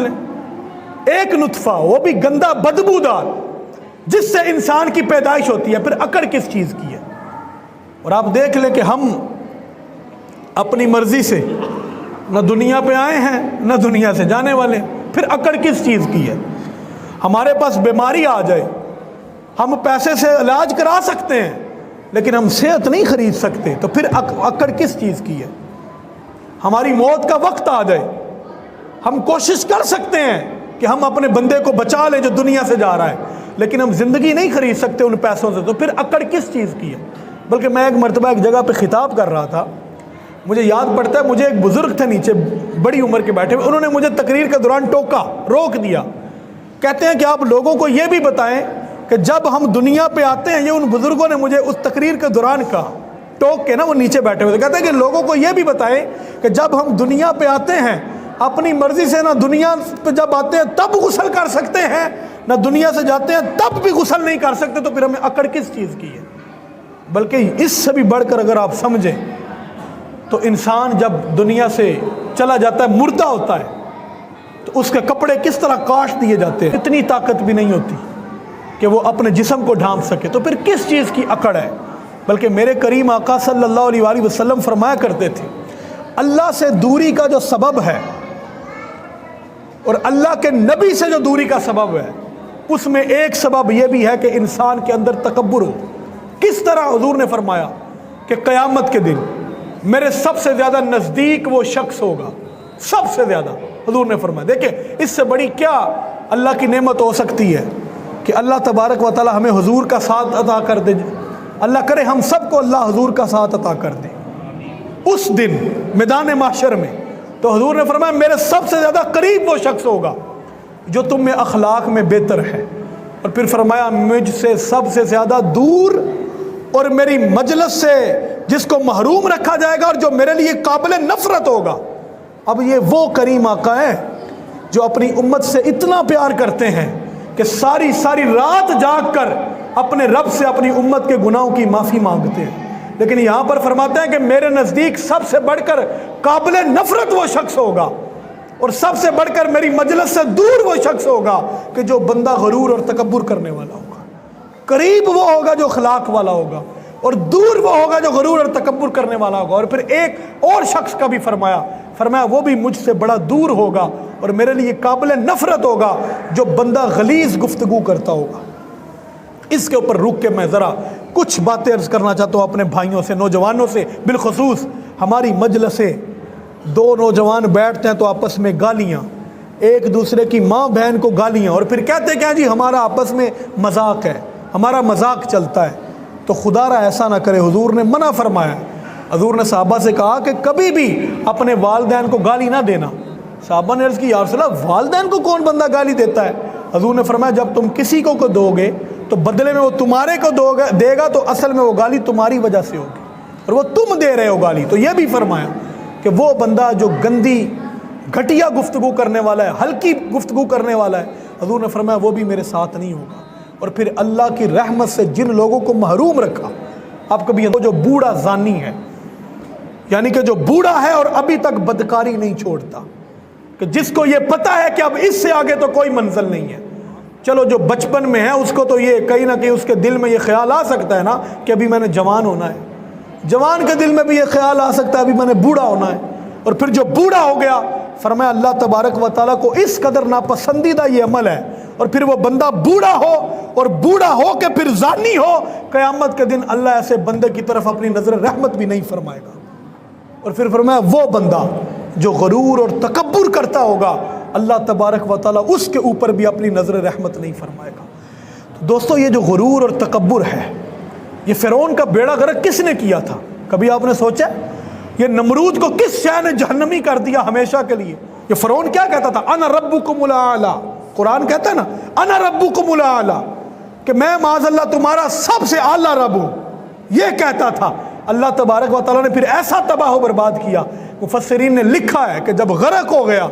لیں، ایک نطفہ وہ بھی گندا بدبودار جس سے انسان کی پیدائش ہوتی ہے، پھر اکڑ کس چیز کی ہے؟ اور آپ دیکھ لیں کہ ہم اپنی مرضی سے نہ دنیا پہ آئے ہیں نہ دنیا سے جانے والے، پھر اکڑ کس چیز کی ہے؟ ہمارے پاس بیماری آ جائے، ہم پیسے سے علاج کرا سکتے ہیں لیکن ہم صحت نہیں خرید سکتے، تو پھر اکڑ کس چیز کی ہے؟ ہماری موت کا وقت آ جائے، ہم کوشش کر سکتے ہیں کہ ہم اپنے بندے کو بچا لیں جو دنیا سے جا رہا ہے، لیکن ہم زندگی نہیں خرید سکتے ان پیسوں سے، تو پھر اکڑ کس چیز کی ہے؟ بلکہ میں ایک مرتبہ ایک جگہ پہ خطاب کر رہا تھا، مجھے یاد پڑتا ہے، مجھے ایک بزرگ تھے نیچے بڑی عمر کے بیٹھے ہوئے، انہوں نے مجھے تقریر کے دوران ٹوکا، روک دیا، کہتے ہیں کہ آپ لوگوں کو یہ بھی بتائیں کہ جب ہم دنیا پہ آتے ہیں، یہ ان بزرگوں نے مجھے اس تقریر کے دوران کہا، ٹوک کے نا، وہ نیچے بیٹھے ہوئے تھے، کہتے ہیں کہ لوگوں کو یہ بھی بتائیں کہ جب ہم دنیا پہ آتے ہیں اپنی مرضی سے نہ دنیا پہ جب آتے ہیں تب غسل کر سکتے ہیں، نہ دنیا سے جاتے ہیں تب بھی غسل نہیں کر سکتے، تو پھر ہمیں اکڑ کس چیز کی ہے؟ بلکہ اس سے بھی بڑھ کر اگر آپ سمجھیں تو انسان جب دنیا سے چلا جاتا ہے، مردہ ہوتا ہے، تو اس کے کپڑے کس طرح کاٹ دیے جاتے ہیں، اتنی طاقت بھی نہیں ہوتی کہ وہ اپنے جسم کو ڈھانپ سکے، تو پھر کس چیز کی اکڑ ہے؟ بلکہ میرے کریم آقا صلی اللہ علیہ وآلہ وسلم فرمایا کرتے تھے، اللہ سے دوری کا جو سبب ہے اور اللہ کے نبی سے جو دوری کا سبب ہے، اس میں ایک سبب یہ بھی ہے کہ انسان کے اندر تکبر ہو۔ کس طرح؟ حضور نے فرمایا کہ قیامت کے دن میرے سب سے زیادہ نزدیک وہ شخص ہوگا، سب سے زیادہ، حضور نے فرمایا۔ دیکھیں اس سے بڑی کیا اللہ کی نعمت ہو سکتی ہے کہ اللہ تبارک و تعالی ہمیں حضور کا ساتھ عطا کر دے، اللہ کرے ہم سب کو اللہ حضور کا ساتھ عطا کر دے اس دن میدان محشر میں۔ تو حضور نے فرمایا میرے سب سے زیادہ قریب وہ شخص ہوگا جو تم میں اخلاق میں بہتر ہے، اور پھر فرمایا مجھ سے سب سے زیادہ دور اور میری مجلس سے جس کو محروم رکھا جائے گا اور جو میرے لیے قابل نفرت ہوگا۔ اب یہ وہ کریم آقا ہے جو اپنی امت سے اتنا پیار کرتے ہیں کہ ساری رات جاگ کر اپنے رب سے اپنی امت کے گناہوں کی معافی مانگتے ہیں، لیکن یہاں پر فرماتے ہیں کہ میرے نزدیک سب سے بڑھ کر قابل نفرت وہ شخص ہوگا اور سب سے بڑھ کر میری مجلس سے دور وہ شخص ہوگا کہ جو بندہ غرور اور تکبر کرنے والا ہوگا۔ قریب وہ ہوگا جو اخلاق والا ہوگا اور دور وہ ہوگا جو غرور اور تکبر کرنے والا ہوگا۔ اور پھر ایک اور شخص کا بھی فرمایا وہ بھی مجھ سے بڑا دور ہوگا اور میرے لیے قابل نفرت ہوگا جو بندہ غلیظ گفتگو کرتا ہوگا۔ اس کے اوپر رک کے میں ذرا کچھ باتیں عرض کرنا چاہتا ہوں اپنے بھائیوں سے، نوجوانوں سے، بالخصوص ہماری مجلس سے دو نوجوان بیٹھتے ہیں تو آپس میں گالیاں، ایک دوسرے کی ماں بہن کو گالیاں، اور پھر کہتے کیا جی ہمارا آپس میں مذاق ہے، ہمارا مذاق چلتا ہے۔ تو خدا را ایسا نہ کرے، حضور نے منع فرمایا۔ حضور نے صحابہ سے کہا کہ کبھی بھی اپنے والدین کو گالی نہ دینا۔ صحابہ نے عرض کی یا رسول اللہ والدین کو کون بندہ گالی دیتا ہے؟ حضور نے فرمایا جب تم کسی کو دو گے تو بدلے میں وہ تمہارے کو دے گا، تو اصل میں وہ گالی تمہاری وجہ سے ہوگی اور وہ تم دے رہے ہو گالی۔ تو یہ بھی فرمایا کہ وہ بندہ جو گندی گھٹیا گفتگو کرنے والا ہے، ہلکی گفتگو کرنے والا ہے، حضور نے فرمایا وہ بھی میرے ساتھ نہیں ہوگا۔ اور پھر اللہ کی رحمت سے جن لوگوں کو محروم رکھا، آپ کبھی جو بوڑھا زانی ہے، یعنی کہ جو بوڑھا ہے اور ابھی تک بدکاری نہیں چھوڑتا، کہ جس کو یہ پتا ہے کہ اب اس سے آگے تو کوئی منزل نہیں ہے، چلو جو بچپن میں ہے اس کو تو یہ کہیں نہ کہیں اس کے دل میں یہ خیال آ سکتا ہے نا کہ ابھی میں نے جوان ہونا ہے، جوان کے دل میں بھی یہ خیال آ سکتا ہے ابھی میں نے بوڑھا ہونا ہے، اور پھر جو بوڑھا ہو گیا فرمایا اللہ تبارک و تعالیٰ کو اس قدر ناپسندیدہ یہ عمل ہے، اور پھر وہ بندہ بوڑھا ہو اور بوڑھا ہو کے پھر زانی ہو، قیامت کے دن اللہ ایسے بندے کی طرف اپنی نظر رحمت بھی نہیں فرمائے گا۔ اور پھر فرمایا وہ بندہ جو غرور اور تکبر کرتا ہوگا اللہ تبارک و تعالیٰ اس کے اوپر بھی اپنی نظر رحمت نہیں فرمائے گا۔ تو دوستو یہ جو غرور اور تکبر ہے، یہ فرعون کا بیڑا غرق کس نے کیا تھا؟ کبھی آپ نے سوچا یہ نمرود کو کس شے نے جہنمی کر دیا ہمیشہ کے لیے؟ یہ فرعون کیا کہتا تھا؟ انا ربکم الاعلی، قرآن کہتا ہے نا انا ربکم الاعلی، کہ میں معاذ اللہ تمہارا سب سے اعلیٰ رب ہوں، یہ کہتا تھا۔ اللہ تبارک و تعالیٰ نے پھر ایسا تباہ و برباد کیا، مفسرین نے لکھا ہے کہ جب غرق ہو گیا،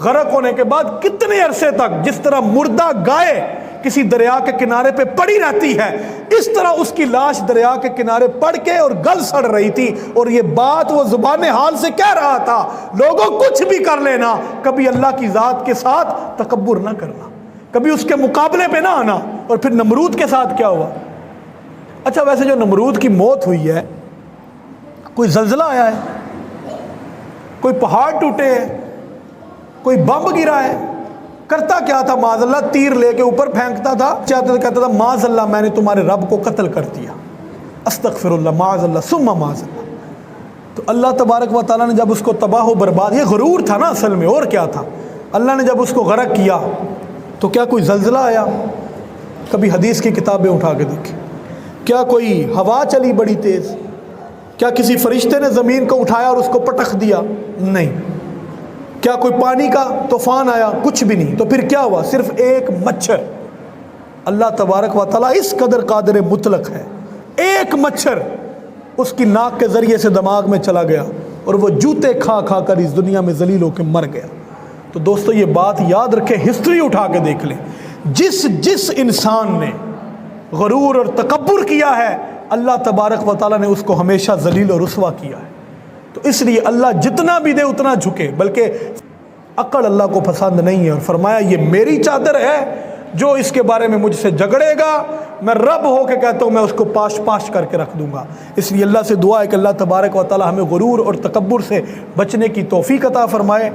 غرق ہونے کے بعد کتنے عرصے تک جس طرح مردہ گائے کسی دریا کے کنارے پہ پڑی رہتی ہے، اس طرح اس کی لاش دریا کے کنارے پڑ کے اور گل سڑ رہی تھی، اور یہ بات وہ زبان حال سے کہہ رہا تھا، لوگوں کچھ بھی کر لینا، کبھی اللہ کی ذات کے ساتھ تکبر نہ کرنا، کبھی اس کے مقابلے پہ نہ آنا۔ اور پھر نمرود کے ساتھ کیا ہوا؟ اچھا ویسے جو نمرود کی موت ہوئی ہے، کوئی زلزلہ آیا ہے، کوئی پہاڑ ٹوٹے ہیں، کوئی بم گرا ہے، کرتا کیا تھا؟ معاذ اللہ تیر لے کے اوپر پھینکتا تھا، چاہتا تھا کہتا تھا معاذ اللہ میں نے تمہارے رب کو قتل کر دیا، استغفر اللہ، معاذ اللہ ثم معاذ اللہ۔ تو اللہ تبارک و تعالیٰ نے جب اس کو تباہ و برباد، یہ غرور تھا نا اصل میں، اور کیا تھا؟ اللہ نے جب اس کو غرق کیا تو کیا کوئی زلزلہ آیا؟ کبھی حدیث کی کتابیں اٹھا کے دیکھیں، کیا کوئی ہوا چلی بڑی تیز؟ کیا کسی فرشتے نے زمین کو اٹھایا اور اس کو پٹخ دیا؟ نہیں۔ کیا کوئی پانی کا طوفان آیا؟ کچھ بھی نہیں۔ تو پھر کیا ہوا؟ صرف ایک مچھر۔ اللہ تبارک و تعالیٰ اس قدر قادر مطلق ہے، ایک مچھر اس کی ناک کے ذریعے سے دماغ میں چلا گیا اور وہ جوتے کھا کھا کر اس دنیا میں ذلیل ہو کے مر گیا۔ تو دوستو یہ بات یاد رکھیں، ہسٹری اٹھا کے دیکھ لیں، جس انسان نے غرور اور تکبر کیا ہے، اللہ تبارک و تعالیٰ نے اس کو ہمیشہ ذلیل اور رسوا کیا ہے۔ تو اس لیے اللہ جتنا بھی دے اتنا جھکے، بلکہ عقل اللہ کو پسند نہیں ہے، اور فرمایا یہ میری چادر ہے، جو اس کے بارے میں مجھ سے جھگڑے گا میں رب ہو کے کہتا ہوں میں اس کو پاش پاش کر کے رکھ دوں گا۔ اس لیے اللہ سے دعا ہے کہ اللہ تبارک و تعالیٰ ہمیں غرور اور تکبر سے بچنے کی توفیق عطا فرمائے۔